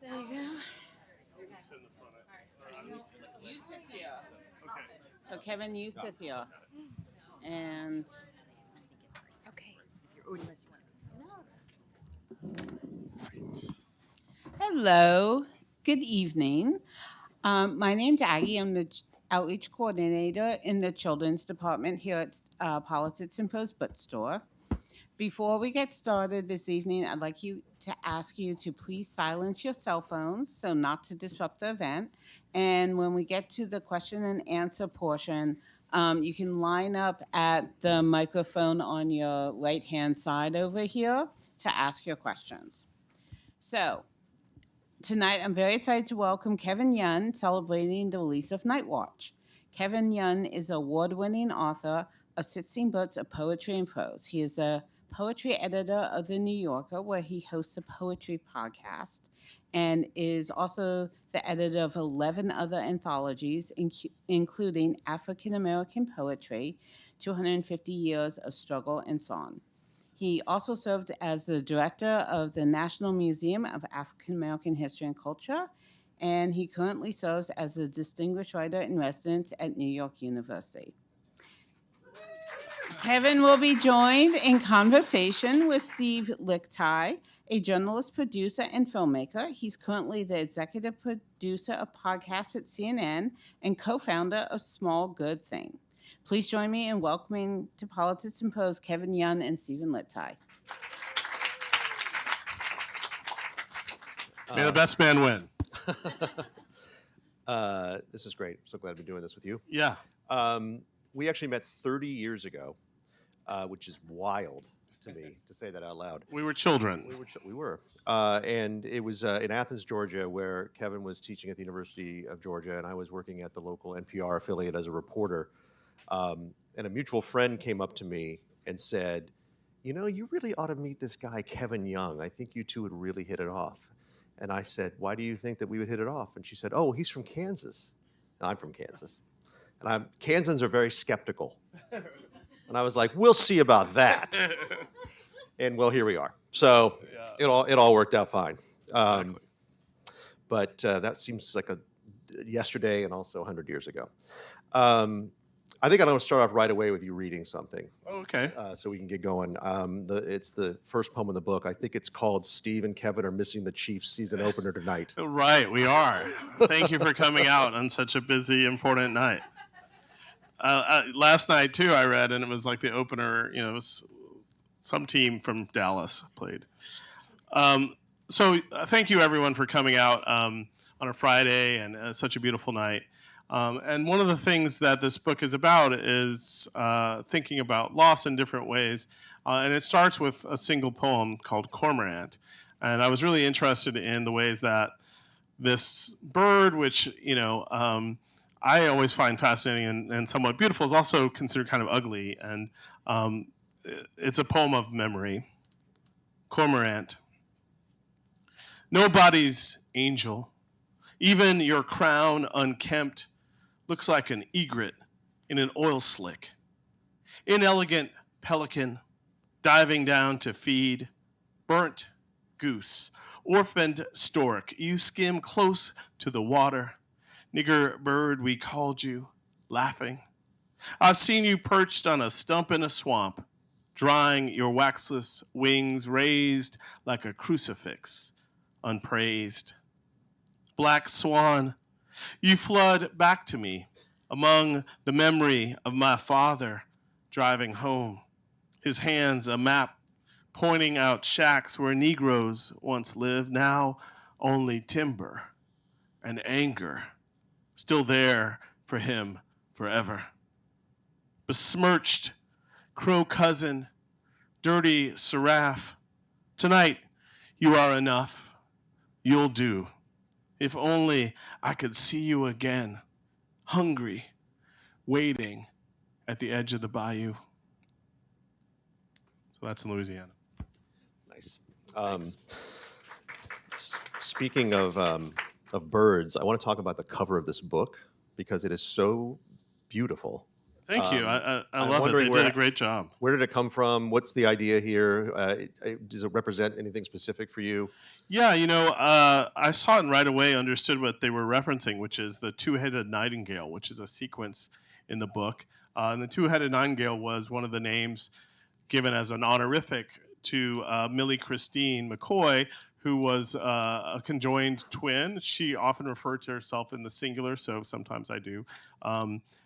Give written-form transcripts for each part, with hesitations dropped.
There you go. You sit here. So Kevin, you sit here. And Okay. If you're unless you want hello, good evening. My name's Aggie. I'm the outreach coordinator in the children's department here at Politics and Prose Bookstore. Before we get started this evening, I'd like you to ask you to please silence your cell phones so not to disrupt the event. And when we get to the question and answer portion, you can line up at the microphone on your right hand side over here to ask your questions. So, tonight I'm very excited to welcome Kevin Young, celebrating the release of Night Watch. Kevin Young is an award winning author of 16 books of poetry and prose. He is a poetry editor of The New Yorker, where he hosts a poetry podcast, and is also the editor of 11 other anthologies, including African American Poetry, 250 Years of Struggle and Song. He also served as the director of the National Museum of African American History and Culture, and he currently serves as a distinguished writer in residence at New York University. Kevin will be joined in conversation with Steve Lichtai, a journalist, producer, and filmmaker. He's currently the executive producer of podcasts at CNN and co-founder of Small Good Thing. Please join me in welcoming to Politics and Prose Kevin Young and Stephen Lichtai. May the best man win. This is great. I'm so glad to be doing this with you. Yeah. We actually met 30 years ago, which is wild to me to say that out loud. We were children. We were. And it was in Athens, Georgia, where Kevin was teaching at the University of Georgia, and I was working at the local NPR affiliate as a reporter. And a mutual friend came up to me and said, you know, you really ought to meet this guy, Kevin Young. I think you two would really hit it off. And I said, why do you think that we would hit it off? And she said, oh, he's from Kansas. And I'm from Kansas. And Kansans are very skeptical. And I was like, we'll see about that. And well, here we are. So it all worked out fine. Exactly. But that seems like a yesterday and also 100 years ago. I think I'm going to start off right away with you reading something. Okay. So we can get going. It's the first poem in the book. I think it's called Steve and Kevin Are Missing the Chiefs season opener tonight. Right, we are. Thank you for coming out on such a busy, important night. Last night, too, I read, and it was like the opener, you know, it was some team from Dallas played. So thank you, everyone, for coming out on a Friday and such a beautiful night. And one of the things that this book is about is thinking about loss in different ways. And it starts with a single poem called Cormorant. And I was really interested in the ways that this bird, which, you know, I always find fascinating and somewhat beautiful, is also considered kind of ugly. And it's a poem of memory. Cormorant. Nobody's angel, even your crown unkempt, looks like an egret in an oil slick. Inelegant pelican diving down to feed. Burnt goose, orphaned stork, you skim close to the water. Nigger bird, we called you, laughing. I've seen you perched on a stump in a swamp, drying your waxless wings raised like a crucifix, unpraised. Black swan, you flood back to me among the memory of my father driving home, his hands a map pointing out shacks where Negroes once lived, now only timber and anger, still there for him forever. Besmirched crow cousin, dirty seraph, tonight you are enough, you'll do. If only I could see you again, hungry, waiting at the edge of the bayou. So that's in Louisiana. Nice. Speaking of birds, I want to talk about the cover of this book because it is so beautiful. Thank you. I I'm love it. They wondering did a great job. where did it come from? What's the idea here? Does it represent anything specific for you? Yeah, I saw it and right away understood what they were referencing, which is the two-headed nightingale, which is a sequence in the book. And the two-headed nightingale was one of the names given as an honorific to Millie Christine McCoy, who was a conjoined twin. She often referred to herself in the singular, so sometimes I do.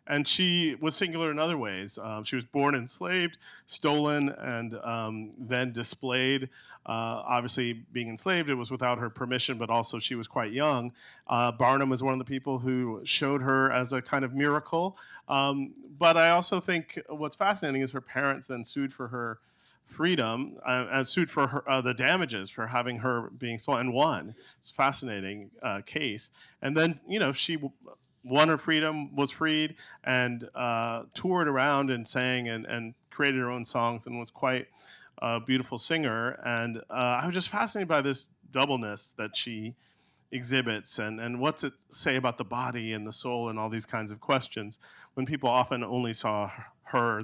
And she was singular in other ways. She was born enslaved, stolen, and then displayed. Obviously, being enslaved, it was without her permission, but also she was quite young. Barnum was one of the people who showed her as a kind of miracle. But I also think what's fascinating is her parents then sued for her freedom and sued for her, the damages for having her being stolen and won. It's a fascinating case. And then, she won her freedom, was freed, and toured around and sang and created her own songs and was quite a beautiful singer. And I was just fascinated by this doubleness that she exhibits and what's it say about the body and the soul and all these kinds of questions when people often only saw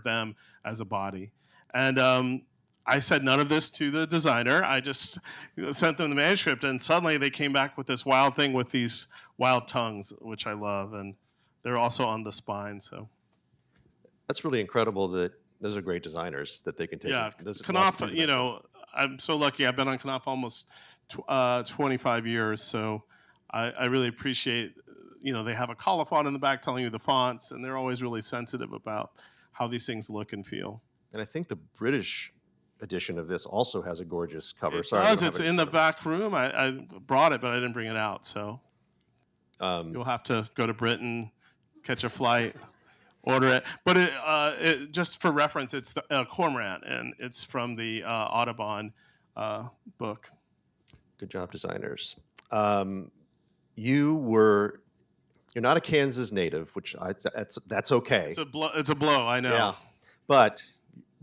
them as a body. And I said none of this to the designer. I just sent them the manuscript, and suddenly they came back with this wild thing with these wild tongues, which I love, and they're also on the spine. So That's really incredible that those are great designers that they can take. yeah, Those Knopf, dimension. I'm so lucky. I've been on Knopf almost 25 years, so I really appreciate. They have a colophon in the back telling you the fonts, and they're always really sensitive about how these things look and feel. And I think the British edition of this also has a gorgeous cover. It Sorry, I does. don't have It's it in the front of me. back room. I brought it, but I didn't bring it out. So you'll have to go to Britain, catch a flight, order it. But just for reference, it's the Cormorant, and it's from the Audubon book. Good job, designers. You're not a Kansas native, which that's okay. It's a blow. It's a blow. I know. Yeah, but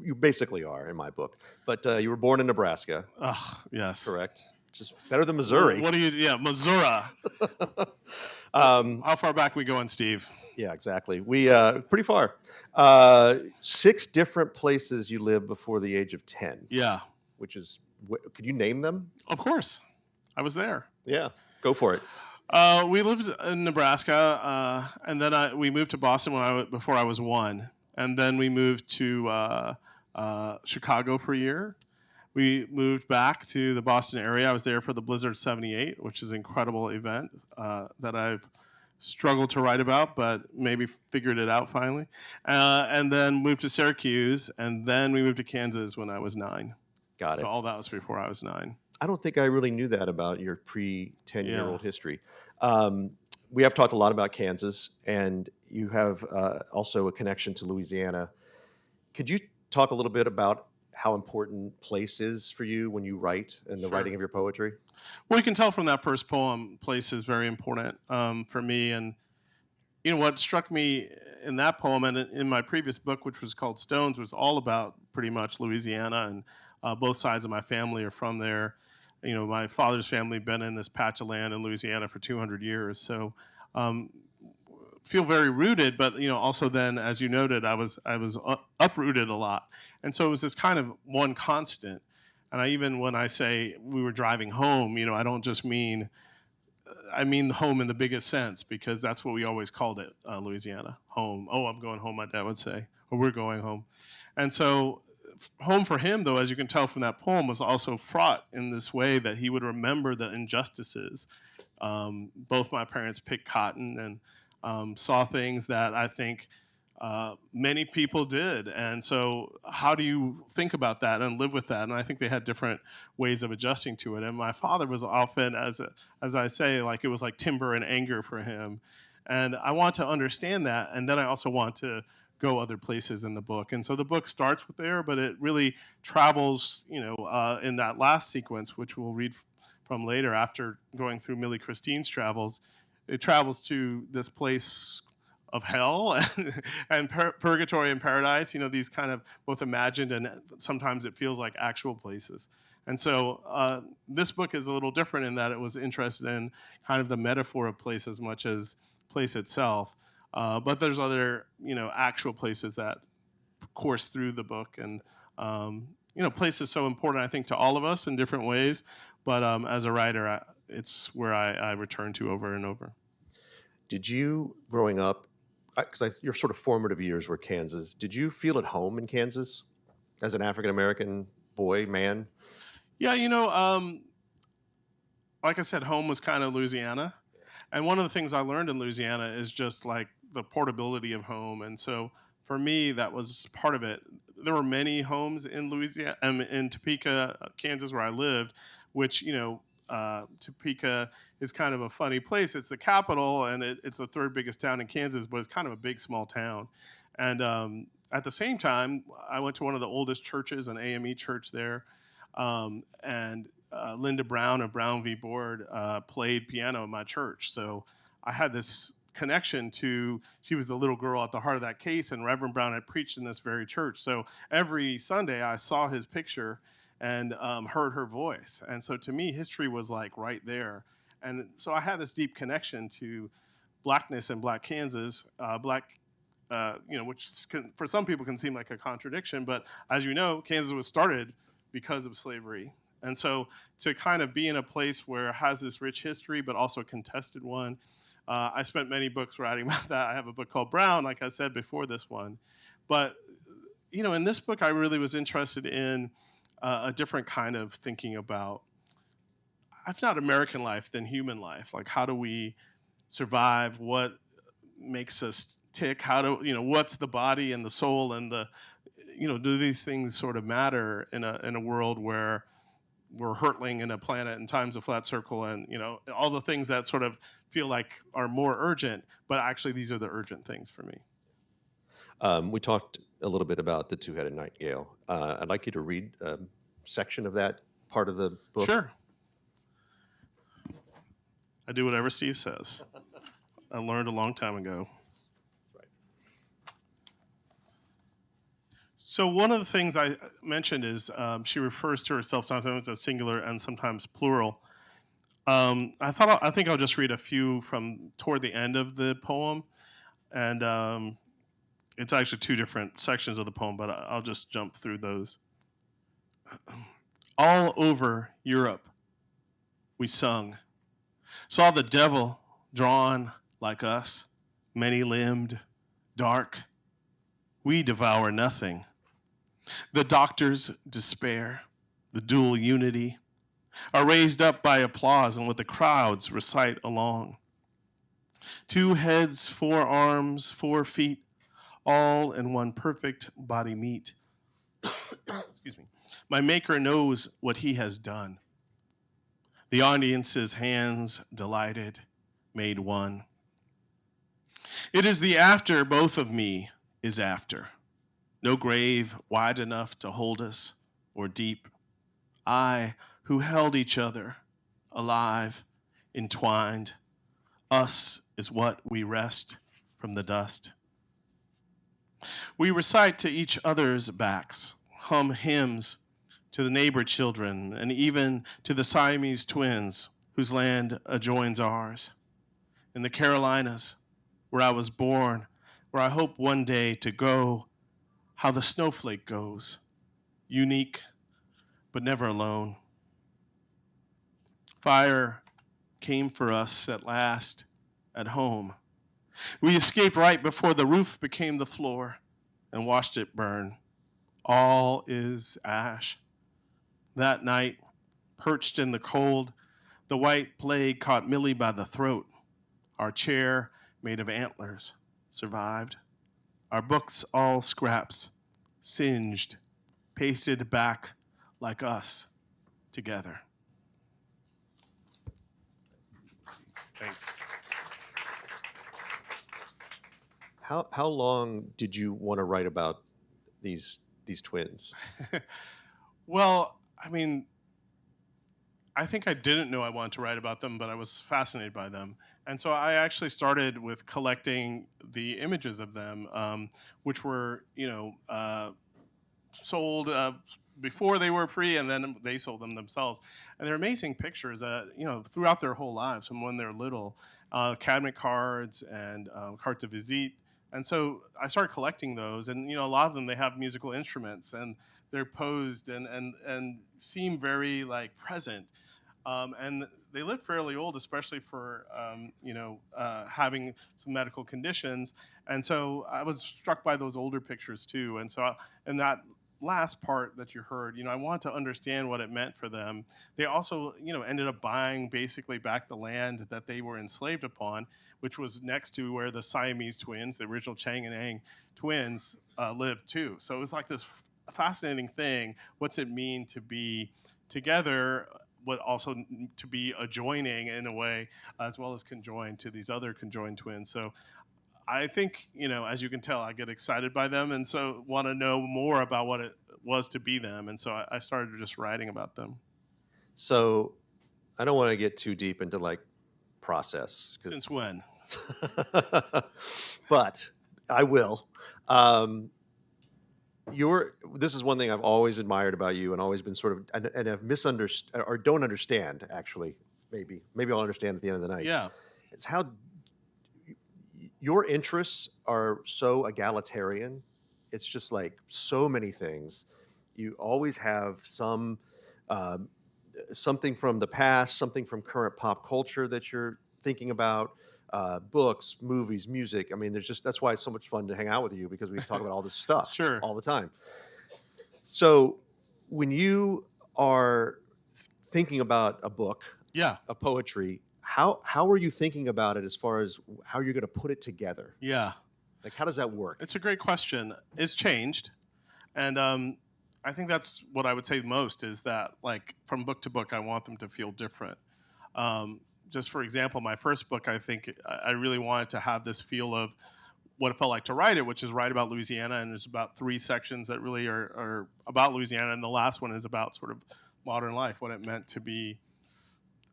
you basically are in my book. But you were born in Nebraska, Ugh, yes. correct? Which is better than Missouri. What do you? Yeah, Missouri. How far back we going, Steve? Yeah, exactly. We pretty far. 6 different places you lived before the age of 10. Yeah, Which is, could you name them? of course. I was there. Yeah, go for it. We lived in Nebraska, and then we moved to Boston before I was 1, and then we moved to Chicago for a year. We moved back to the Boston area. I was there for the Blizzard '78, which is an incredible event that I've struggled to write about, but maybe figured it out finally. And then moved to Syracuse, and then we moved to Kansas when I was 9. Got it. So all that was before I was 9. I don't think I really knew that about your pre-10-year-old Yeah. history. We have talked a lot about Kansas, and you have also a connection to Louisiana. Could you talk a little bit about how important place is for you when you write and the Sure. writing of your poetry? Well, you can tell from that first poem, place is very important for me. And, what struck me in that poem and in my previous book, which was called Stones, was all about pretty much Louisiana. And both sides of my family are from there. My father's family been in this patch of land in Louisiana for 200 years. So feel very rooted, but also then, as you noted, I was uprooted a lot, and so it was this kind of one constant. And when I say we were driving home, I don't just mean I mean home in the biggest sense, because that's what we always called it, Louisiana, home. Oh, I'm going home, my dad would say, or we're going home. And so home for him, though, as you can tell from that poem, was also fraught in this way that he would remember the injustices. Both my parents picked cotton and saw things that I think many people did. And so how do you think about that and live with that? And I think they had different ways of adjusting to it. And my father was often, as I say, like it was like timber and anger for him. And I want to understand that. And then I also want to go other places in the book. And so the book starts with there, but it really travels, in that last sequence, which we'll read from later after going through Millie Christine's travels. It travels to this place of hell and purgatory and paradise, these kind of both imagined and sometimes it feels like actual places. And so this book is a little different in that it was interested in kind of the metaphor of place as much as place itself. But there's other, actual places that course through the book, and place is so important, I think, to all of us in different ways. But as a writer, it's where I return to over and over. Did you, growing up, because your sort of formative years were Kansas, did you feel at home in Kansas as an African American boy, man? Yeah, like I said, home was kind of Louisiana. And one of the things I learned in Louisiana is just like the portability of home. And so for me, that was part of it. There were many homes in Louisiana, in Topeka, Kansas, where I lived, which, Topeka is kind of a funny place. It's the capital, and it's the third biggest town in Kansas, but it's kind of a big, small town. And at the same time, I went to one of the oldest churches, an AME church there. And Linda Brown of Brown v. Board played piano in my church. So I had this connection to, she was the little girl at the heart of that case, and Reverend Brown had preached in this very church. So every Sunday I saw his picture and heard her voice. And so to me, history was like right there. And so I had this deep connection to Blackness in Black Kansas, which for some people can seem like a contradiction, but as you know, Kansas was started because of slavery. And so to kind of be in a place where it has this rich history, but also a contested one, I spent many books writing about that. I have a book called Brown, like I said before this one. But, in this book, I really was interested in a different kind of thinking about, if not American life, then human life. Like, how do we survive? What makes us tick? What's the body and the soul and do these things sort of matter in a world where we're hurtling in a planet in times of flat circle, and all the things that sort of feel like are more urgent, but actually these are the urgent things for me. We talked a little bit about the Two-Headed Nightingale. I'd like you to read a section of that part of the book. Sure. I do whatever Steve says. I learned a long time ago. So one of the things I mentioned is she refers to herself sometimes as singular and sometimes plural. I think I'll just read a few from toward the end of the poem, and it's actually two different sections of the poem, but I'll just jump through those. All over Europe, we sung, saw the devil drawn like us, many-limbed, dark. We devour nothing. The doctor's despair, the dual unity, are raised up by applause and what the crowds recite along. 2 heads, 4 arms, 4 feet, all in one perfect body meet. Excuse me. My maker knows what he has done. The audience's hands delighted, made one. It is the after both of me is after. No grave wide enough to hold us or deep. I, who held each other, alive, entwined. Us is what we wrest from the dust. We recite to each other's backs, hum hymns to the neighbor children, and even to the Siamese twins whose land adjoins ours. In the Carolinas, where I was born, where I hope one day to go, how the snowflake goes, unique, but never alone. Fire came for us at last at home. We escaped right before the roof became the floor and watched it burn. All is ash. That night, perched in the cold, the white plague caught Millie by the throat. Our chair, made of antlers, survived. Our books all scraps, singed, pasted back like us together. Thanks. How long did you want to write about these twins? Well, I mean, I think I didn't know I wanted to write about them, but I was fascinated by them. And so I actually started with collecting the images of them, which were, sold before they were free, and then they sold them themselves. And they're amazing pictures, throughout their whole lives from when they're little, cabinet cards and carte de visite. And so I started collecting those, and a lot of them, they have musical instruments, and they're posed and seem very like present. And they live fairly old, especially for having some medical conditions. And so I was struck by those older pictures too. And so in that last part that you heard, I wanted to understand what it meant for them. They also, ended up buying basically back the land that they were enslaved upon, which was next to where the Siamese twins, the original Chang and Eng twins, lived too. So it was like this fascinating thing. What's it mean to be together, but also to be adjoining in a way, as well as conjoined to these other conjoined twins. So I think, as you can tell, I get excited by them, and so want to know more about what it was to be them. And so I started just writing about them. So I don't want to get too deep into like process. Since when? But I will. This is one thing I've always admired about you, and always been sort of, and have misunderstood or don't understand, actually. Maybe I'll understand at the end of the night. Yeah. It's how your interests are so egalitarian. It's just like so many things. You always have something from the past, something from current pop culture that you're thinking about. Books, movies, music. I mean, that's why it's so much fun to hang out with you, because we talk about all this stuff Sure. all the time. So when you are thinking about a book, a poetry, how are you thinking about it as far as how you're going to put it together? Yeah. Like, how does that work? It's a great question. It's changed. And I think that's what I would say most, is that, like, from book to book, I want them to feel different. Just for example, my first book, I think I really wanted to have this feel of what it felt like to write it, which is write about Louisiana. And there's about 3 sections that really are about Louisiana. And the last one is about sort of modern life, what it meant to be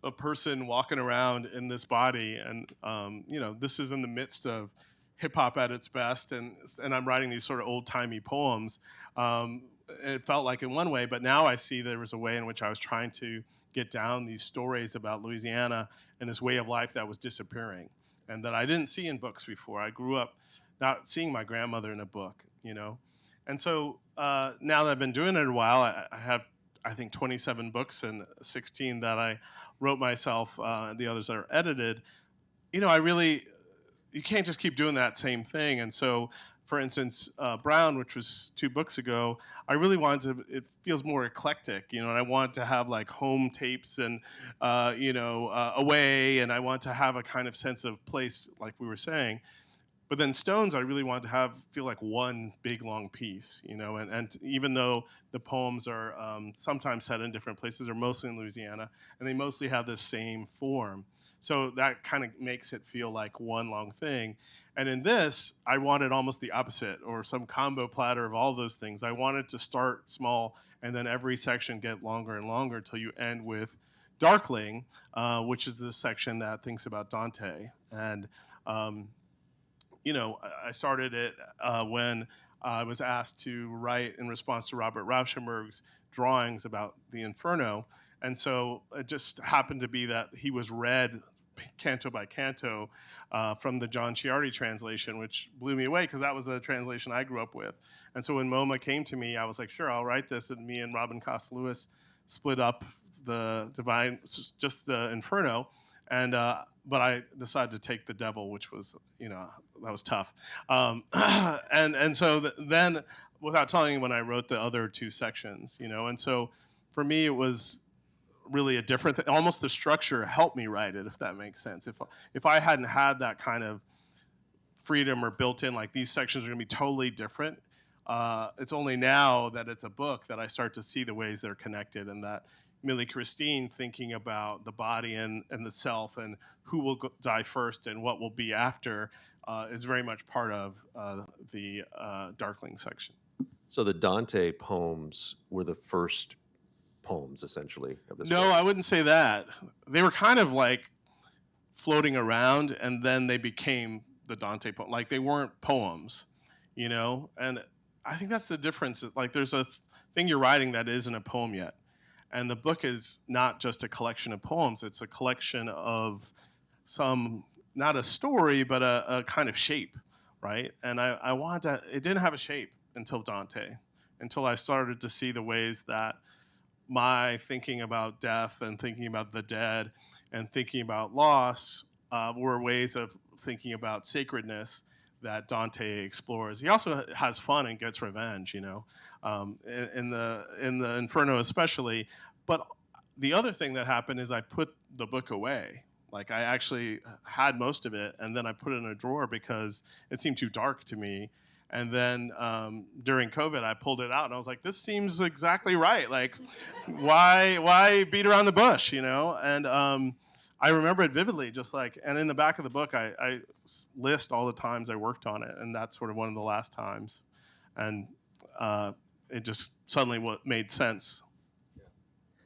a person walking around in this body. And, this is in the midst of hip hop at its best. And I'm writing these sort of old timey poems. It felt like in one way, but now I see there was a way in which I was trying to get down these stories about Louisiana and this way of life that was disappearing, and that I didn't see in books before. I grew up not seeing my grandmother in a book, And so now that I've been doing it a while, I have, I think, 27 books and 16 that I wrote myself, the others are edited. You can't just keep doing that same thing. And so, for instance, Brown, which was 2 books ago, I really wanted to, it feels more eclectic, and I wanted to have like home tapes and, away, and I want to have a kind of sense of place, like we were saying. But then Stones, I really wanted to feel like one big long piece, and even though the poems are sometimes set in different places, or mostly in Louisiana, and they mostly have the same form. So that kind of makes it feel like one long thing. And in this, I wanted almost the opposite, or some combo platter of all those things. I wanted to start small, and then every section get longer and longer until you end with Darkling, which is the section that thinks about Dante. And, I started it when I was asked to write in response to Robert Rauschenberg's drawings about the Inferno. And so it just happened to be that he was read canto by canto from the John Ciardi translation, which blew me away, because that was the translation I grew up with. And so when MoMA came to me, I was like, sure, I'll write this. And me and Robin Costa-Lewis split up the just the Inferno. And but I decided to take the Devil, which was, that was tough. And so then, without telling you, when I wrote the other 2 sections, and so for me, it was really a different thing. Almost the structure helped me write it, if that makes sense. If I hadn't had that kind of freedom or built in, like, these sections are going to be totally different, it's only now that it's a book that I start to see the ways they're connected, and that Millie Christine thinking about the body and the self, and who will die first and what will be after, is very much part of the Darkling section. So the Dante poems were the first poems, essentially, of this No, book. I wouldn't say that. They were kind of like floating around, and then they became the Dante poem. Like, they weren't poems, And I think that's the difference. Like, there's a thing you're writing that isn't a poem yet. And the book is not just a collection of poems, it's a collection of some, not a story, but a kind of shape, right? And I wanted to, it didn't have a shape until Dante, until I started to see the ways that my thinking about death and thinking about the dead and thinking about loss were ways of thinking about sacredness that Dante explores. He also has fun and gets revenge, you know, in the Inferno especially. But the other thing that happened is I put the book away. Like I actually had most of it, and then I put it in a drawer because it seemed too dark to me. And then during COVID, I pulled it out, and I was like, "This seems exactly right. Like, why beat around the bush, you know?" And I remember it vividly, just like. And in the back of the book, I list all the times I worked on it, and that's sort of one of the last times. And it just suddenly made sense.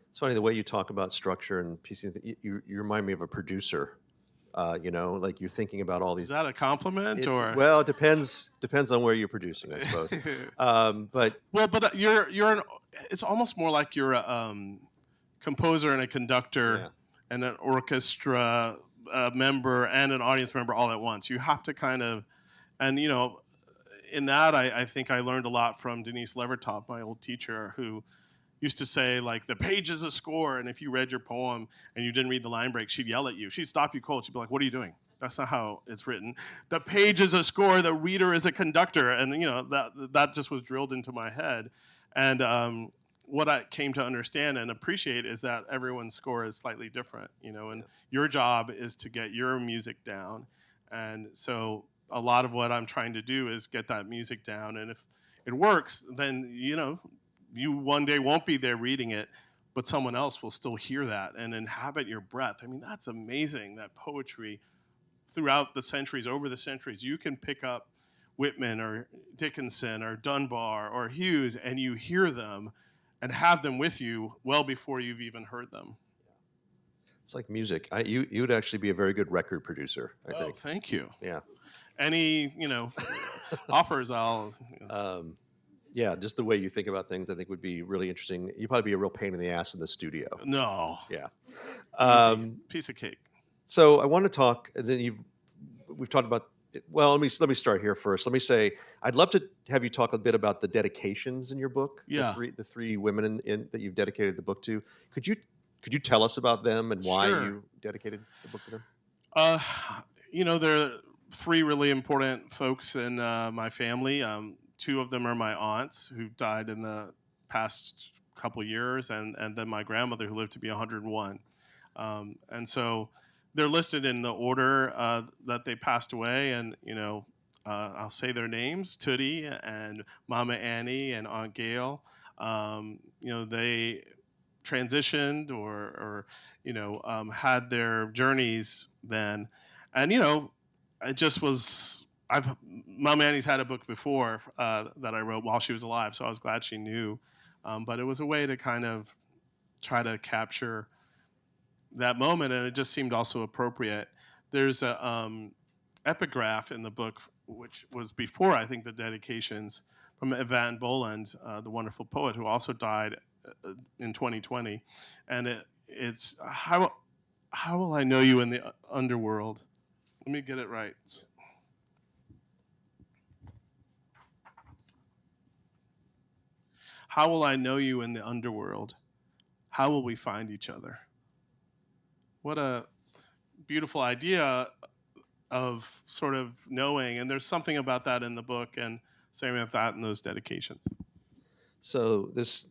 It's funny the way you talk about structure and piecing. You remind me of a producer. You know, like you're thinking about all Is these. that a compliment or? Well, it depends on where you're producing, I suppose. But Well, but it's almost more like you're a composer and a conductor yeah, and an orchestra member and an audience member all at once. You have to kind of, and you know, in that I think I learned a lot from Denise Levertov, my old teacher, who used to say like the page is a score, and if you read your poem and you didn't read the line break, she'd yell at you. She'd stop you cold. She'd be like, "What are you doing? That's not how it's written. The page is a score. The reader is a conductor." And you know that just was drilled into my head. And what I came to understand and appreciate is that everyone's score is slightly different. You know, and your job is to get your music down. And so a lot of what I'm trying to do is get that music down. And if it works, then you know you one day won't be there reading it, but someone else will still hear that and inhabit your breath. I mean, that's amazing that poetry throughout the centuries, over the centuries, you can pick up Whitman or Dickinson or Dunbar or Hughes and you hear them and have them with you well before you've even heard them. it's like music. You would actually be a very good record producer, I think. Thank you. Yeah. Any, offers, I'll. Yeah, just the way you think about things, I think would be really interesting. You'd probably be a real pain in the ass in the studio. No. Yeah. Easy. Piece of cake. So I want to talk. And then we've talked about. Well, let me start here first. Let me say I'd love to have you talk a bit about the dedications in your book. Yeah. The three women that you've dedicated the book to. Could you tell us about them and why Sure. you dedicated the book to them? There are three really important folks in my family. Two of them are my aunts who died in the past couple years, and then my grandmother who lived to be 101. And so they're listed in the order that they passed away, and I'll say their names: Tootie and Mama Annie and Aunt Gail. They transitioned or had their journeys then, and it just was. Mom Annie's had a book before that I wrote while she was alive, so I was glad she knew. But it was a way to kind of try to capture that moment, and it just seemed also appropriate. There's a epigraph in the book, which was before I think the dedications, from Evan Boland, the wonderful poet who also died in 2020, and it's how will I know you in the underworld? Let me get it right. How will I know you in the underworld? How will we find each other? What a beautiful idea of sort of knowing, and there's something about that in the book, and same with that in those dedications. So this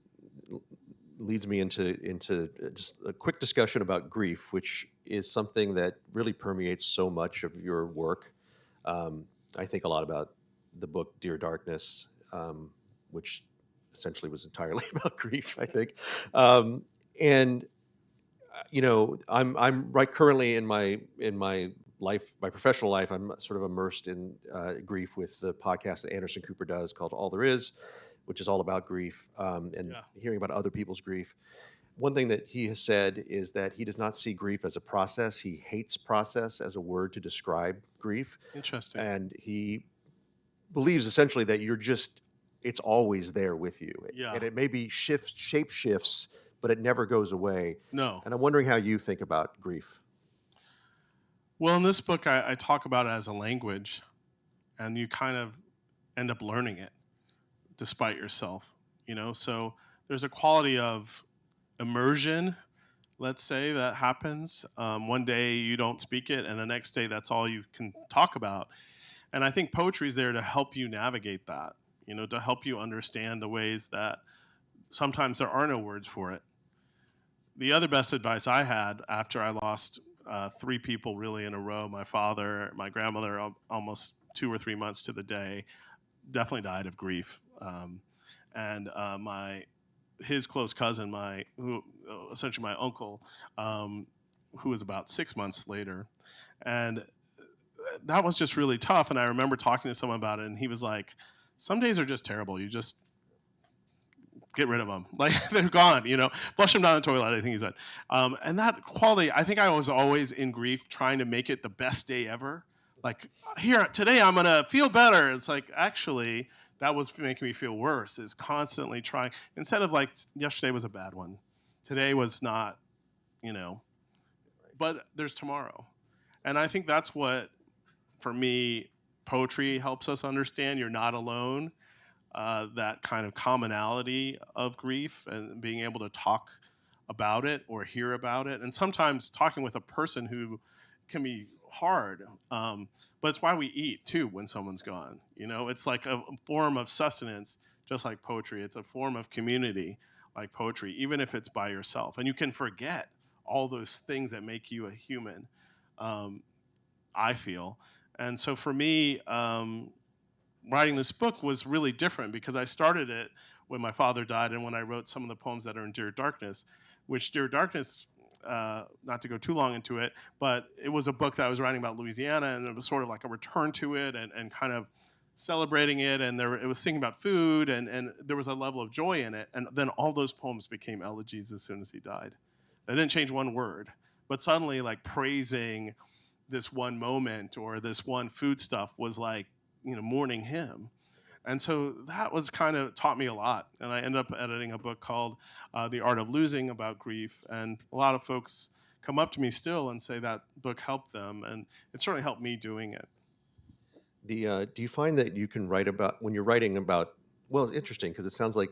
leads me into just a quick discussion about grief, which is something that really permeates so much of your work. I think a lot about the book Dear Darkness, which essentially was entirely about grief, I think. And I'm right currently in my life, my professional life, I'm sort of immersed in grief with the podcast that Anderson Cooper does called All There Is, which is all about grief and hearing about other people's grief. One thing that he has said is that he does not see grief as a process. He hates process as a word to describe grief. Interesting. And he believes essentially that you're just it's always there with you. Yeah. And it maybe shape shifts, but it never goes away. No. And I'm wondering how you think about grief. Well, in this book, I talk about it as a language, and you kind of end up learning it despite yourself, So there's a quality of immersion, let's say, that happens. One day you don't speak it, and the next day that's all you can talk about. And I think poetry is there to help you navigate that, to help you understand the ways that sometimes there are no words for it. The other best advice I had after I lost 3 people really in a row, my father, my grandmother, almost 2 or 3 months to the day, definitely died of grief. And his close cousin, essentially my uncle, who was about 6 months later. And that was just really tough. And I remember talking to someone about it, and he was like, some days are just terrible. You just get rid of them. Like, they're gone, flush them down the toilet, I think he said. And that quality, I think I was always in grief trying to make it the best day ever. Like, here, today I'm going to feel better. It's like, actually, that was making me feel worse, is constantly trying. Instead of like, yesterday was a bad one. Today was not, but there's tomorrow. And I think that's what, for me, poetry helps us understand. You're not alone. That kind of commonality of grief and being able to talk about it or hear about it. And sometimes talking with a person who can be hard. But it's why we eat too when someone's gone. It's like a form of sustenance, just like poetry. It's a form of community, like poetry, even if it's by yourself. And you can forget all those things that make you a human, I feel. And so for me, writing this book was really different because I started it when my father died and when I wrote some of the poems that are in Dear Darkness, which Dear Darkness, not to go too long into it, but it was a book that I was writing about Louisiana, and it was sort of like a return to it and kind of celebrating it, and it was thinking about food, and there was a level of joy in it. And then all those poems became elegies as soon as he died. They didn't change one word, but suddenly like praising this one moment or this one foodstuff was like, mourning him. And so that was kind of taught me a lot. And I ended up editing a book called The Art of Losing, about grief. And a lot of folks come up to me still and say that book helped them. And it certainly helped me doing it. Do you find that you can write about, when you're writing about, well, it's interesting because it sounds like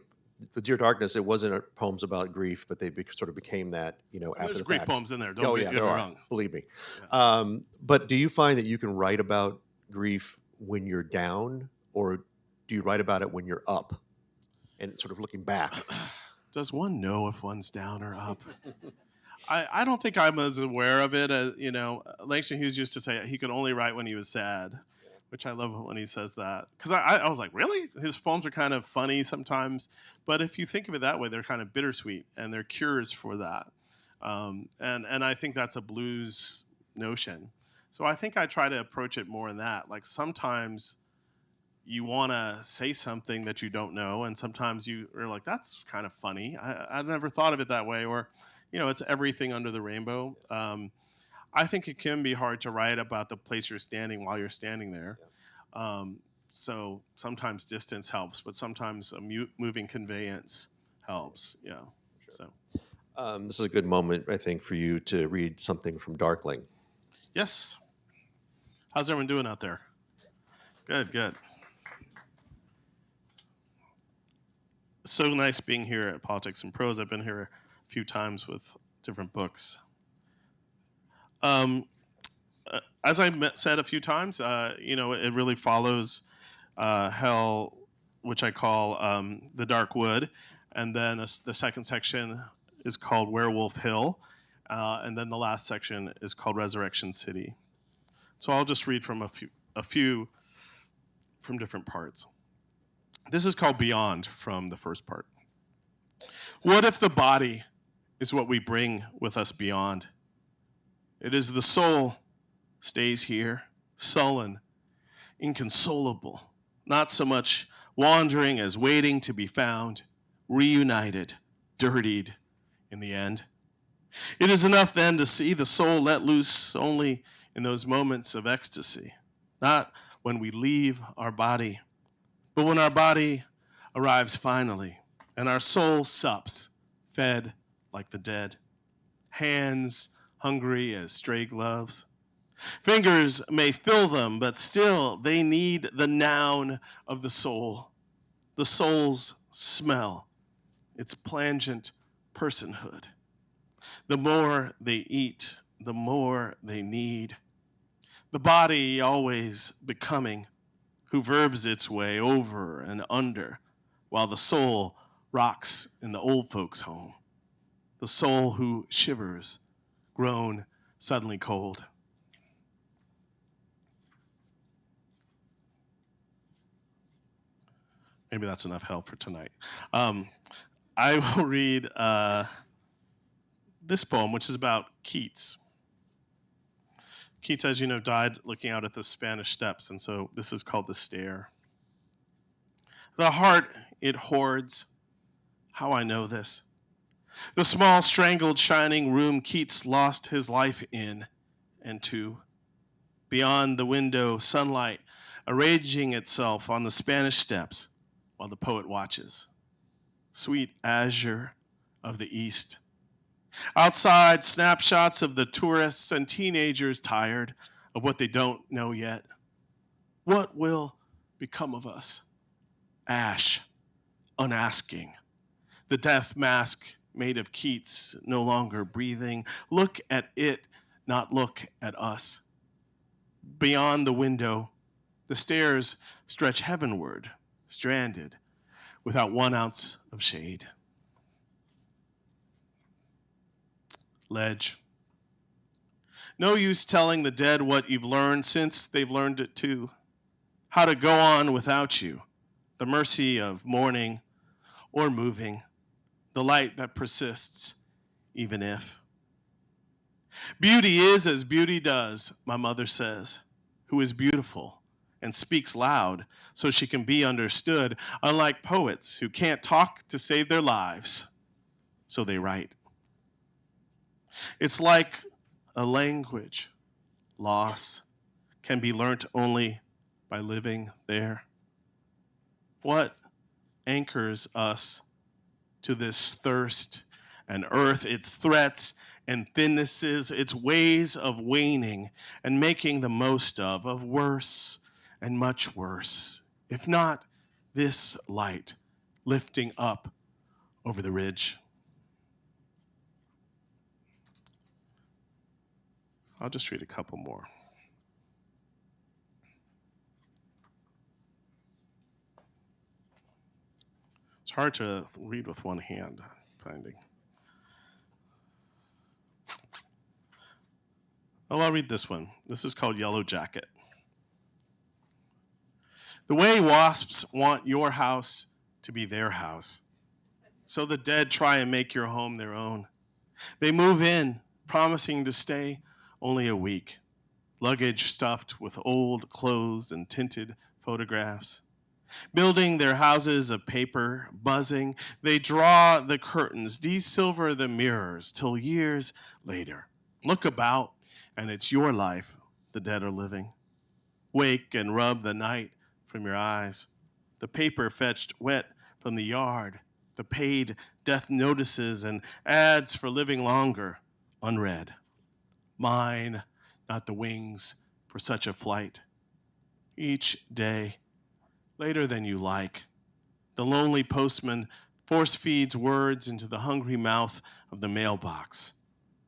with Dear Darkness, it wasn't poems about grief, but they sort of became that, after There's the grief fact. poems in there. Don't get me wrong. Believe me. Yeah. But do you find that you can write about grief when you're down, or do you write about it when you're up and sort of looking back? Does one know if one's down or up? I don't think I'm as aware of it as, Langston Hughes used to say he could only write when he was sad, which I love when he says that. Because I was like, really? His poems are kind of funny sometimes. But if you think of it that way, they're kind of bittersweet, and they're cures for that. And I think that's a blues notion. So I think I try to approach it more in that. Like, sometimes you want to say something that you don't know, and sometimes you are like, that's kind of funny. I never thought of it that way. Or, it's everything under the rainbow. I think it can be hard to write about the place you're standing while you're standing there. So sometimes distance helps, but sometimes a moving conveyance helps. Yeah. Sure. So this is a good moment, I think, for you to read something from Darkling. Yes. How's everyone doing out there? Good. So nice being here at Politics and Prose. I've been here a few times with different books. As I said a few times, it really follows Hell, which I call The Dark Wood. And then the second section is called Werewolf Hill. And then the last section is called Resurrection City. So I'll just read from a few from different parts. This is called Beyond, from the first part. What if the body is what we bring with us beyond? It is the soul stays here, sullen, inconsolable, not so much wandering as waiting to be found, reunited, dirtied in the end. It is enough then to see the soul let loose only in those moments of ecstasy, not when we leave our body, but when our body arrives finally, and our soul sups, fed like the dead. Hands hungry as stray gloves. Fingers may fill them, but still they need the noun of the soul's smell, its plangent personhood. The more they eat, the more they need. The body always becoming, who verbs its way over and under, while the soul rocks in the old folks' home. The soul who shivers, grown suddenly cold. Maybe that's enough help for tonight. I will read this poem, which is about Keats. Keats, as you know, died looking out at the Spanish Steps, and so this is called The Stare. The heart it hoards, how I know this. The small, strangled, shining room Keats lost his life in and to. Beyond the window, sunlight arranging itself on the Spanish Steps while the poet watches. Sweet azure of the East. Outside, snapshots of the tourists and teenagers tired of what they don't know yet. What will become of us? Ash, unasking. The death mask made of Keats, no longer breathing. Look at it, not look at us. Beyond the window, the stairs stretch heavenward, stranded, without 1 ounce of shade. Ledge. No use telling the dead what you've learned since they've learned it too. How to go on without you. The mercy of mourning or moving. The light that persists, even if. Beauty is as beauty does, my mother says, who is beautiful and speaks loud so she can be understood, unlike poets who can't talk to save their lives, so they write. It's like a language. Loss can be learnt only by living there. What anchors us to this thirst and earth, its threats and thinnesses, its ways of waning and making the most of worse and much worse, if not this light lifting up over the ridge. I'll just read a couple more. It's hard to read with one hand, I'm finding. Oh, I'll read this one. This is called Yellow Jacket. The way wasps want your house to be their house, so the dead try and make your home their own. They move in, promising to stay only a week. Luggage stuffed with old clothes and tinted photographs. Building their houses of paper, buzzing, they draw the curtains, de-silver the mirrors, till years later. Look about, and it's your life the dead are living. Wake and rub the night from your eyes. The paper fetched wet from the yard. The paid death notices and ads for living longer, unread. Mine, not the wings for such a flight. Each day, later than you like, the lonely postman force feeds words into the hungry mouth of the mailbox,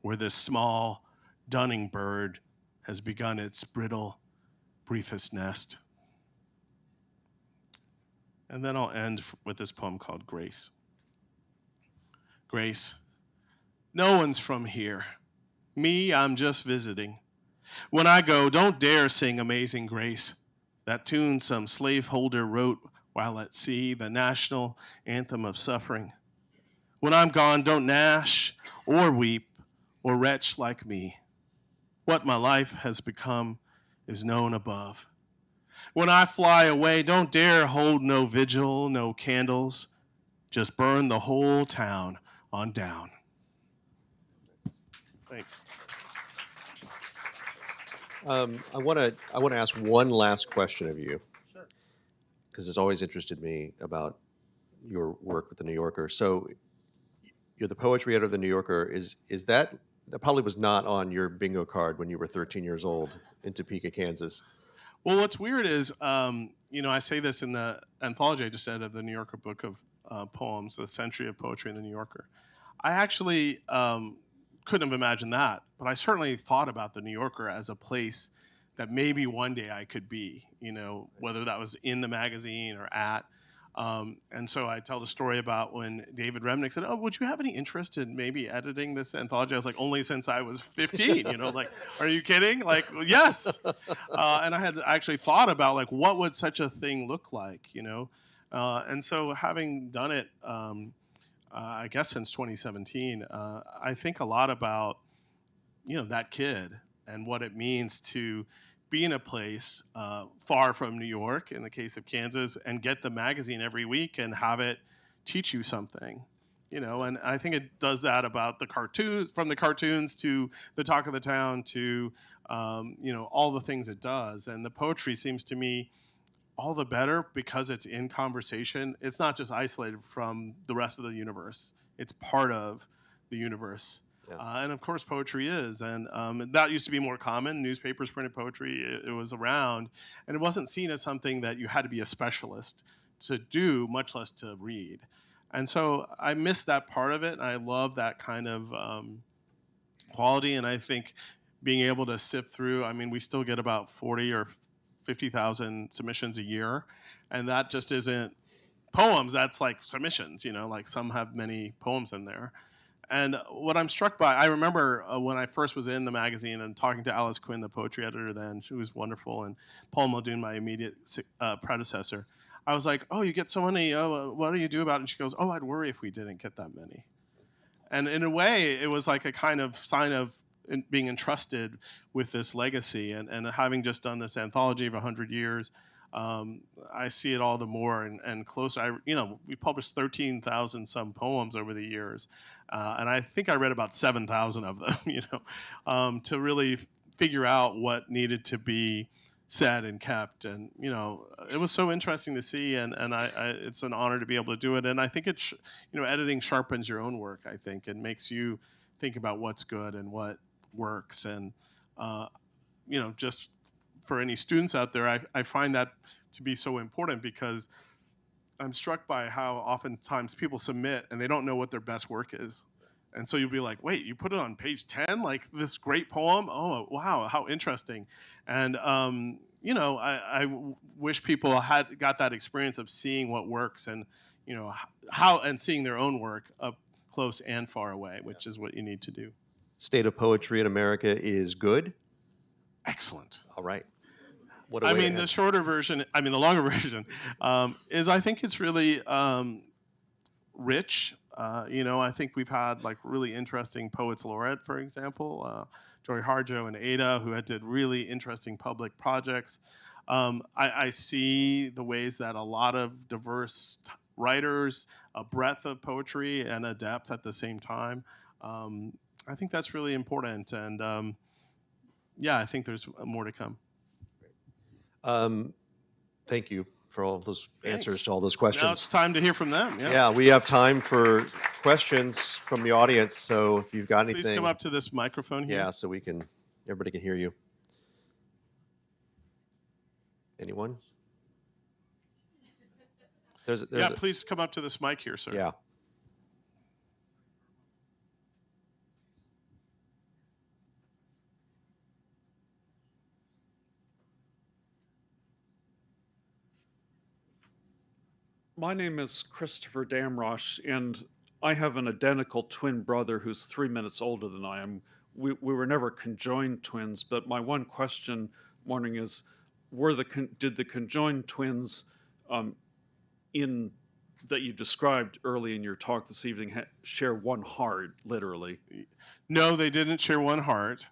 where this small, dunning bird has begun its brittle, briefest nest. And then I'll end with this poem called Grace. Grace, no one's from here. Me, I'm just visiting. When I go, don't dare sing Amazing Grace, that tune some slaveholder wrote while at sea, the national anthem of suffering. When I'm gone, don't gnash or weep or retch like me. What my life has become is known above. When I fly away, don't dare hold no vigil, no candles. Just burn the whole town on down. Thanks. I want to ask one last question of you. Sure. Because it's always interested me about your work with the New Yorker. So you're the poetry editor of the New Yorker. Is that probably was not on your bingo card when you were 13 years old in Topeka, Kansas? Well, what's weird is, I say this in the anthology I just said of the New Yorker book of poems, The Century of Poetry in the New Yorker. I actually couldn't have imagined that, but I certainly thought about the New Yorker as a place that maybe one day I could be, whether that was in the magazine or at. And so I tell the story about when David Remnick said, "Oh, would you have any interest in maybe editing this anthology?" I was like, "Only since I was 15." Like, are you kidding? Like, well, yes. And I had actually thought about like, what would such a thing look like, And so having done it, I guess since 2017, I think a lot about, that kid and what it means to be in a place far from New York, in the case of Kansas, and get the magazine every week and have it teach you something. And I think it does that about the cartoons, from the cartoons to the talk of the town to, all the things it does. And the poetry seems to me all the better because it's in conversation. It's not just isolated from the rest of the universe. It's part of the universe. Yeah. And of course, poetry is. And that used to be more common. Newspapers printed poetry. It was around. And it wasn't seen as something that you had to be a specialist to do, much less to read. And so I miss that part of it. And I love that kind of quality. And I think being able to sift through, we still get about 40 or 50,000 submissions a year. And that just isn't poems. That's like submissions, like some have many poems in there. And what I'm struck by, I remember when I first was in the magazine and talking to Alice Quinn, the poetry editor then, she was wonderful, and Paul Muldoon, my immediate predecessor. I was like, "Oh, you get so many, what do you do about it?" And she goes, "Oh, I'd worry if we didn't get that many." And in a way, it was like a kind of sign of being entrusted with this legacy. And having just done this anthology of 100 years, I see it all the more and closer. We published 13,000 some poems over the years, and I think I read about 7,000 of them. To really figure out what needed to be said and kept, and it was so interesting to see, and it's an honor to be able to do it. And I think editing sharpens your own work, I think, and makes you think about what's good and what works. And just for any students out there, I find that to be so important, because I'm struck by how oftentimes people submit and they don't know what their best work is. And so you'll be like, "Wait, you put it on page 10, like this great poem? Oh, wow, how interesting." And I wish people had got that experience of seeing what works, and how, and seeing their own work up close and far away, which is what you need to do. State of poetry in America is good. Excellent. All right. The shorter version, the longer version, is I think it's really rich. I think we've had like really interesting poets laureate, for example, Joy Harjo and Ada, who did really interesting public projects. I see the ways that a lot of diverse writers, a breadth of poetry and a depth at the same time. I think that's really important. And I think there's more to come. Thank you for all those answers Thanks. to all those questions. Now it's time to hear from them. Yeah, we have time for questions from the audience. So if you've got anything, please come up to this microphone here. Yeah, so everybody can hear you. Anyone? Please come up to this mic here, sir. Yeah. My name is Christopher Damrosch, and I have an identical twin brother who's 3 minutes older than I am. We were never conjoined twins, but my one question, wondering, is, did the conjoined twins that you described early in your talk this evening share one heart, literally? No, they didn't share one heart,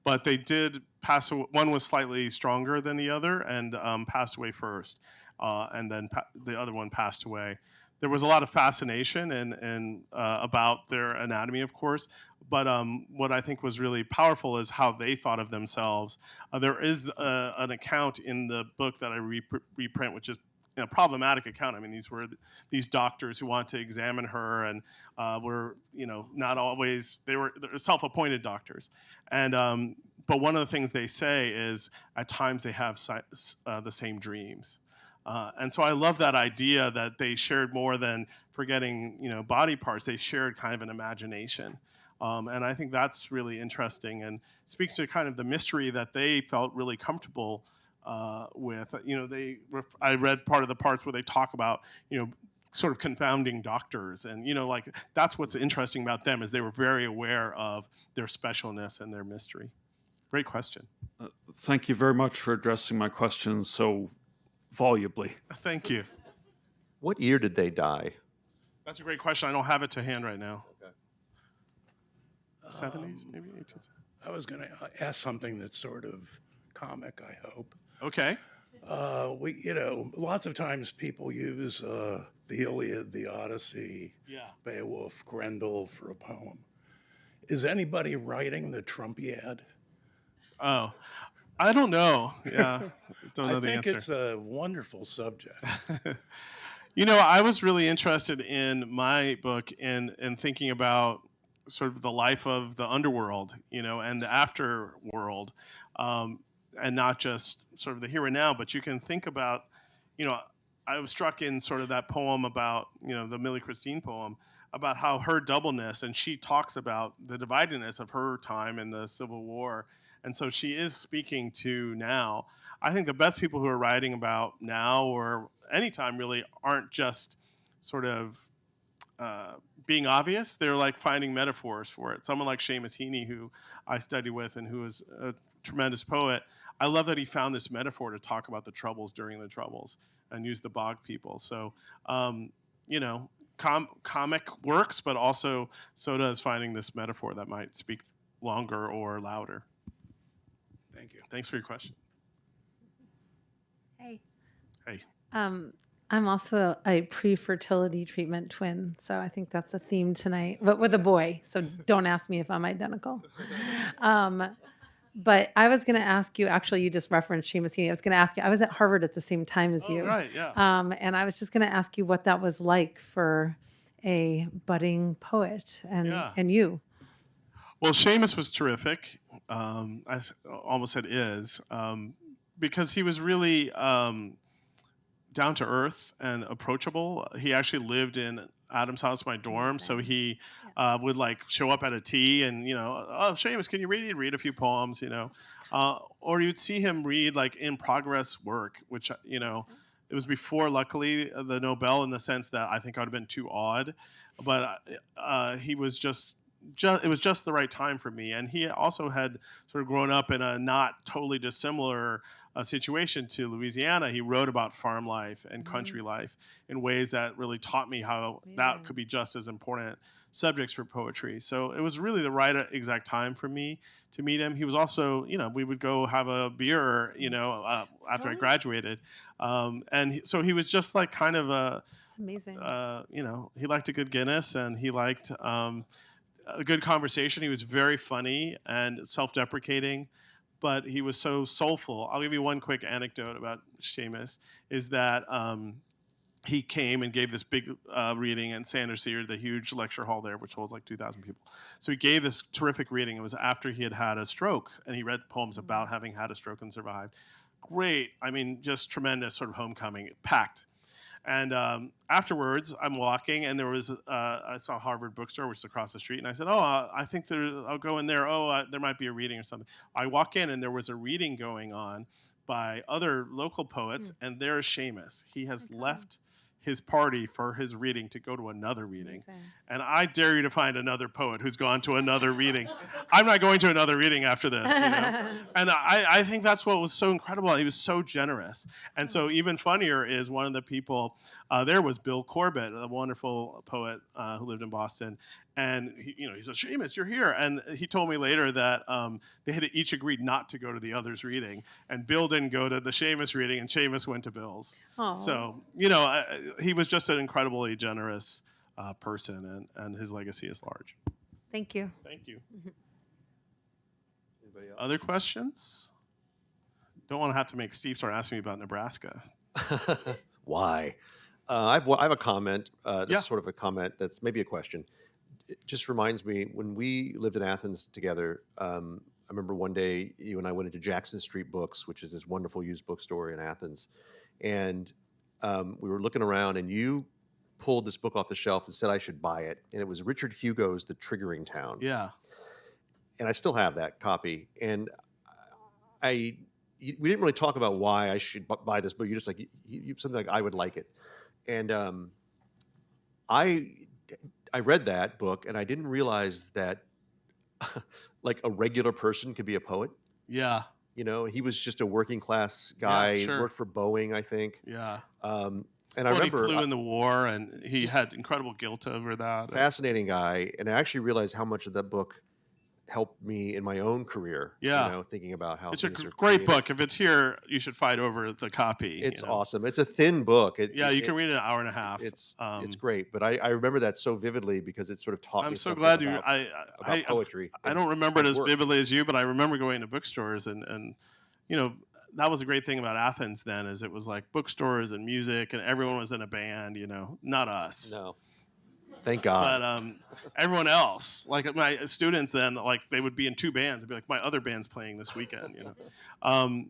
but they did pass away. One was slightly stronger than the other and passed away first. And then the other one passed away. There was a lot of fascination and about their anatomy, of course. But what I think was really powerful is how they thought of themselves. There is an account in the book that I reprint, which is problematic account. I mean, these were these doctors who wanted to examine her and were, not always, they're self-appointed doctors. And but one of the things they say is at times they have the same dreams. And so I love that idea that they shared more than forgetting, body parts. They shared kind of an imagination. And I think that's really interesting and speaks to kind of the mystery that they felt really comfortable with. I read part of the parts where they talk about, sort of confounding doctors. And, like that's what's interesting about them is they were very aware of their specialness and their mystery. Great question. Thank you very much for addressing my questions so volubly. Thank you. What year did they die? That's a great question. I don't have it to hand right now. Okay. 70s, maybe 80s. I was going to ask something that's sort of comic, I hope. Okay. Lots of times people use the Iliad, the Odyssey, Beowulf, Grendel for a poem. Is anybody writing the Trumpiad? Oh, I don't know. Yeah, don't know the I think answer. it's a wonderful subject. I was really interested in my book in thinking about sort of the life of the underworld, and the afterworld, and not just sort of the here and now, but you can think about, I was struck in sort of that poem about, the Millie Christine poem, about how her doubleness, and she talks about the dividedness of her time in the Civil War. And so she is speaking to now. I think the best people who are writing about now or anytime really aren't just sort of being obvious. They're like finding metaphors for it. Someone like Seamus Heaney, who I study with and who is a tremendous poet, I love that he found this metaphor to talk about the Troubles during the Troubles and use the bog people. So, comic works, but also so does finding this metaphor that might speak longer or louder. Thank you. Thanks for your question. Hey. Hey. I'm also a pre-fertility treatment twin, so I think that's a theme tonight, but with a boy. So don't ask me if I'm identical. But I was going to ask you. Actually, you just referenced Seamus Heaney. I was going to ask you. I was at Harvard at the same time as you. Right. Yeah. And I was just going to ask you what that was like for a budding poet and you. Well, Seamus was terrific. I almost said is, because he was really down to earth and approachable. He actually lived in Adam's house, my dorm, so he would like show up at a tea and, oh, Seamus, can you read? He'd read a few poems, or you'd see him read like in progress work, which, it was before, luckily, the Nobel in the sense that I think I would have been too awed, but he was it was just the right time for me. And he also had sort of grown up in a not totally dissimilar situation to Louisiana. He wrote about farm life and country life in ways that really taught me how that could be just as important subjects for poetry. So it was really the right exact time for me to meet him. He was also, we would go have a beer, after I graduated. So he was just like kind of It's amazing. He liked a good Guinness and he liked a good conversation. He was very funny and self-deprecating, but he was so soulful. I'll give you one quick anecdote about Seamus, is that he came and gave this big reading in Sanders Theater, the huge lecture hall there, which holds like 2,000 people. So he gave this terrific reading. It was after he had had a stroke, and he read poems about having had a stroke and survived. Great. I mean, just tremendous sort of homecoming, packed. And afterwards, I'm walking, and there was I saw Harvard Bookstore, which is across the street, and I said, "Oh, I think I'll go in there. Oh, there might be a reading or something." I walk in, and there was a reading going on by other local poets, and there's Seamus. He has left his party for his reading to go to another reading. Amazing. And I dare you to find another poet who's gone to another reading. I'm not going to another reading after this, And I think that's what was so incredible. He was so generous. And so even funnier is one of the people there was Bill Corbett, a wonderful poet who lived in Boston. And he said, "Seamus, you're here." And he told me later that they had each agreed not to go to the other's reading. And Bill didn't go to the Seamus reading, and Seamus went to Bill's. Aww. So, he was just an incredibly generous person, and his legacy is large. Thank you. Thank you. Other questions? Don't want to have to make Steve start asking me about Nebraska. Why? I have a comment. This Yeah. is sort of a comment that's maybe a question. It just reminds me when we lived in Athens together. I remember one day you and I went into Jackson Street Books, which is this wonderful used bookstore in Athens, and we were looking around, and you pulled this book off the shelf and said I should buy it, and it was Richard Hugo's *The Triggering Town*. Yeah. And I still have that copy. And we didn't really talk about why I should buy this book. You just like something like I would like it, and I read that book and I didn't realize that like a regular person could be a poet. Yeah. You know, he was just a working class guy. sure. Worked for Boeing, I think. Yeah. And I Well, remember he flew in the war, and he had incredible guilt over that. fascinating guy, and I actually realized how much of that book helped me in my own career. Yeah. You know, thinking about how It's a things are great created. book. If it's here, you should fight over the copy. It's you know? awesome. It's a thin book. Yeah, you can read it in an hour and a half. It's great, but I remember that so vividly because it sort of taught me I'm so something glad you. about poetry. I don't remember it and as work. vividly as you, but I remember going to bookstores and you know, that was a great thing about Athens then, is it was like bookstores and music, and everyone was in a band. You know, not us. No, thank God. But everyone else, like my students, then like they would be in two bands. It'd be like my other band's playing this weekend, you know.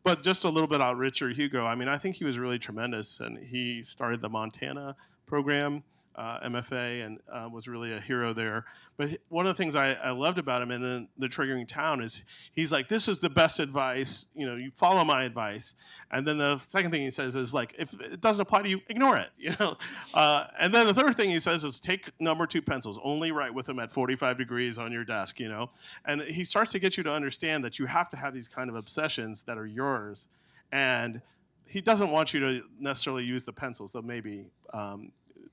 But just a little bit about Richard Hugo. I mean, I think he was really tremendous, and he started the Montana program, MFA, and was really a hero there. But one of the things I loved about him in the Triggering Town is he's like, this is the best advice. You know, you follow my advice. And then the second thing he says is like, if it doesn't apply to you, ignore it. You know. And then the third thing he says is take number 2 pencils. Only write with them at 45 degrees on your desk. You know. And he starts to get you to understand that you have to have these kind of obsessions that are yours, and he doesn't want you to necessarily use the pencils, though maybe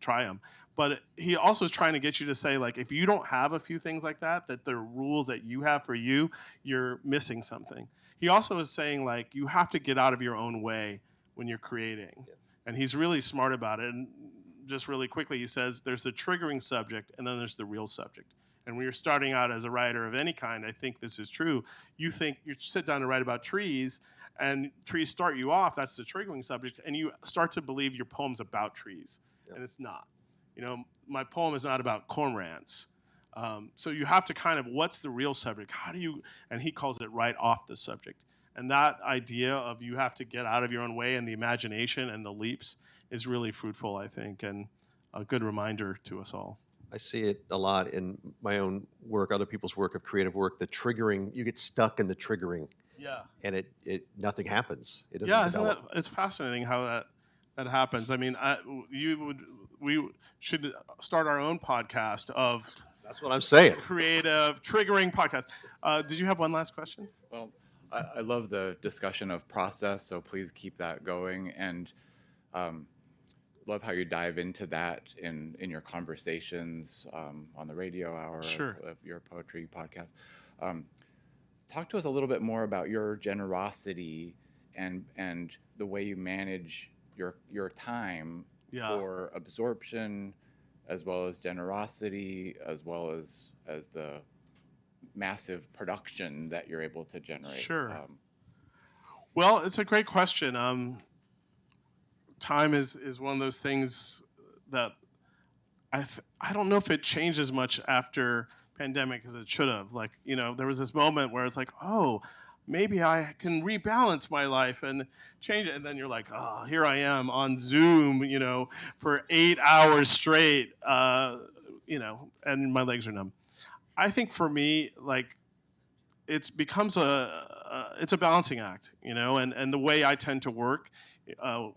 try them. But he also is trying to get you to say, like, if you don't have a few things like that the rules that you have for you, you're missing something. He also is saying, like, you have to get out of your own way when you're creating. Yeah. And he's really smart about it. And just really quickly, he says there's the triggering subject, and then there's the real subject. And when you're starting out as a writer of any kind, I think this is true. You think you sit down to write about trees, and trees start you off. That's the triggering subject, and you start to believe your poem's about trees, and it's not. You know, my poem is not about cormorants. So you have to kind of, what's the real subject? How do you? And he calls it right off the subject. And that idea of you have to get out of your own way and the imagination and the leaps is really fruitful, I think, and a good reminder to us all. I see it a lot in my own work, other people's work of creative work. The triggering, you get stuck in the triggering. Yeah. And it nothing happens. It doesn't Yeah, isn't develop. that, it's fascinating how that happens. I mean, we should start our own podcast of That's what I'm saying. creative triggering podcast. Did you have one last question? Well, I love the discussion of process, so please keep that going. And love how you dive into that in your conversations on the radio hour Sure. of your poetry podcast. Talk to us a little bit more about your generosity and the way you manage your time for absorption, as well as generosity, as well as the massive production that you're able to generate. Sure. Well, it's a great question. Time is one of those things that I don't know if it changed as much after pandemic as it should have. Like, you know, there was this moment where it's like, oh, maybe I can rebalance my life and change it. And then you're like, oh, here I am on Zoom, you know, for 8 hours straight, you know, and my legs are numb. I think for me, like, it becomes it's a balancing act, you know, and the way I tend to work,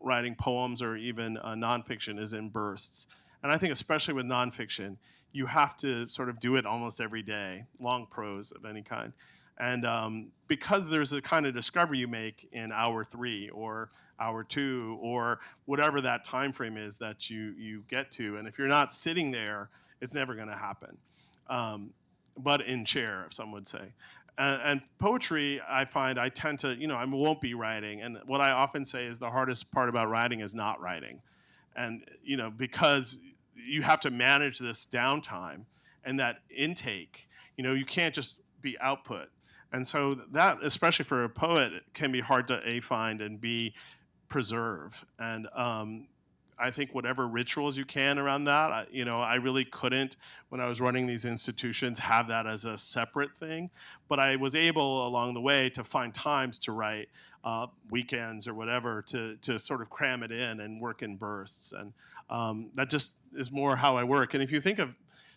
writing poems or even nonfiction is in bursts. And I think especially with nonfiction, you have to sort of do it almost every day, long prose of any kind. And because there's a kind of discovery you make in hour 3 or hour 2 or whatever that time frame is that you get to, and if you're not sitting there, it's never going to happen. But in chair, some would say. And poetry, I find I tend to, you know, I won't be writing. And what I often say is the hardest part about writing is not writing. And, you know, because you have to manage this downtime and that intake, you know, you can't just be output. And so that, especially for a poet, can be hard to A, find, and B, preserve. And I think whatever rituals you can around that, I really couldn't, when I was running these institutions, have that as a separate thing. But I was able along the way to find times to write, weekends or whatever, to sort of cram it in and work in bursts. And that just is more how I work. And if you think of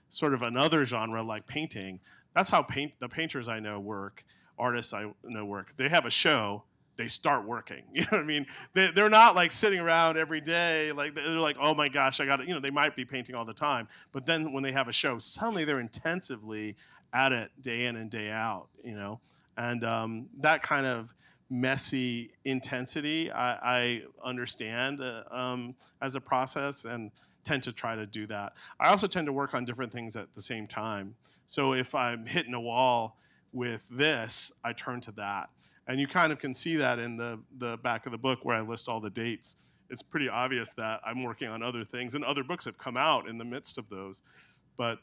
sort of another genre like painting, that's how the painters I know work, artists I know work. They have a show, they start working. You know what I mean? They're not like sitting around every day. Like they're like, oh my gosh, I got to, they might be painting all the time. But then when they have a show, suddenly they're intensively at it day in and day out, And that kind of messy intensity, I understand as a process and tend to try to do that. I also tend to work on different things at the same time. So if I'm hitting a wall with this, I turn to that. And you kind of can see that in the back of the book where I list all the dates. It's pretty obvious that I'm working on other things, and other books have come out in the midst of those. But,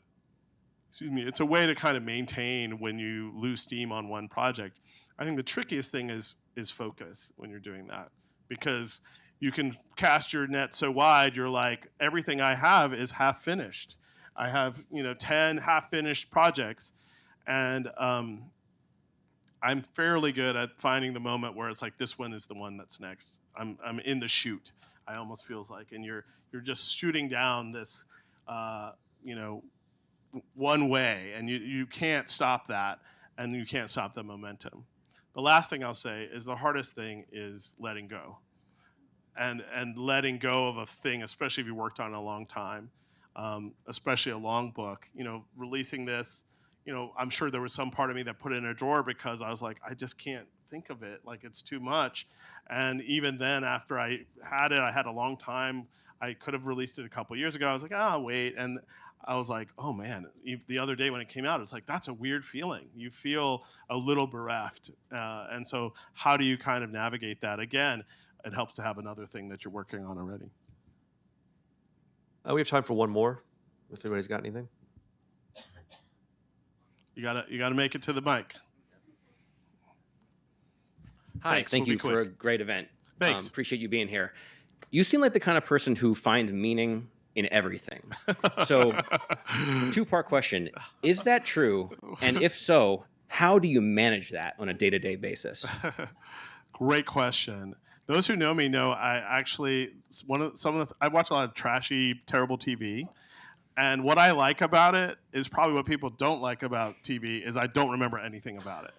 it's a way to kind of maintain when you lose steam on one project. I think the trickiest thing is focus when you're doing that, because you can cast your net so wide, you're like, everything I have is half finished. I have, 10 half finished projects, and I'm fairly good at finding the moment where it's like, this one is the one that's next. I'm in the shoot, I almost feels like, and you're just shooting down this, one way, and you can't stop that, and you can't stop the momentum. The last thing I'll say is the hardest thing is letting go, and letting go of a thing, especially if you worked on it a long time, especially a long book. Releasing this. I'm sure there was some part of me that put it in a drawer because I was like, I just can't think of it. Like, it's too much. And even then, after I had it, I had a long time. I could have released it a couple years ago. I was like, wait. And I was like, oh man, the other day when it came out, it was like, that's a weird feeling. You feel a little bereft. And so how do you kind of navigate that? Again, it helps to have another thing that you're working on already. We have time for one more, if anybody's got anything. You gotta make it to the mic. Hi, Thanks. thank We'll you be quick. for a great event. Thanks. Appreciate you being here. You seem like the kind of person who finds meaning in everything. So, two-part question. Is that true? And if so, how do you manage that on a day-to-day basis? Great question. Those who know me know I actually, I watch a lot of trashy, terrible TV. And what I like about it is probably what people don't like about TV is I don't remember anything about it.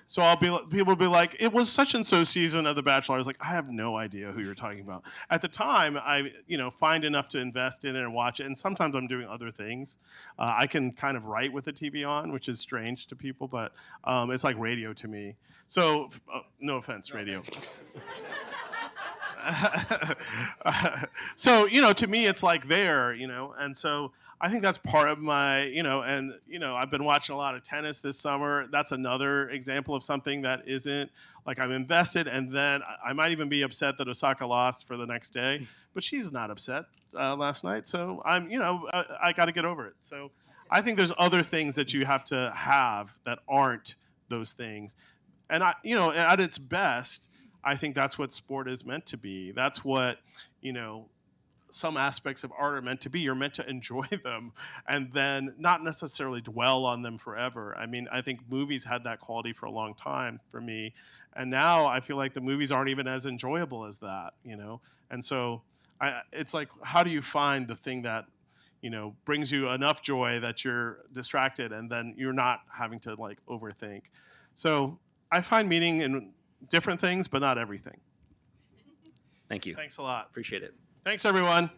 So people will be like, it was such and so season of The Bachelor. I was like, I have no idea who you're talking about. At the time, I find enough to invest in it and watch it. And sometimes I'm doing other things. I can kind of write with the TV on, which is strange to people, but it's like radio to me. So no offense, radio. So, to me, it's like there, and so I think that's part of my, and, I've been watching a lot of tennis this summer. That's another example of something that isn't like I'm invested, and then I might even be upset that Osaka lost for the next day, but she's not upset last night. So I'm, I got to get over it. So I think there's other things that you have to have that aren't those things. And at its best, I think that's what sport is meant to be. That's what, some aspects of art are meant to be. You're meant to enjoy them and then not necessarily dwell on them forever. I mean, I think movies had that quality for a long time for me. And now I feel like the movies aren't even as enjoyable as that, And so it's like, how do you find the thing that, brings you enough joy that you're distracted and then you're not having to like overthink. So I find meaning in different things, but not everything. Thank you. Thanks a lot. Appreciate it. Thanks, everyone.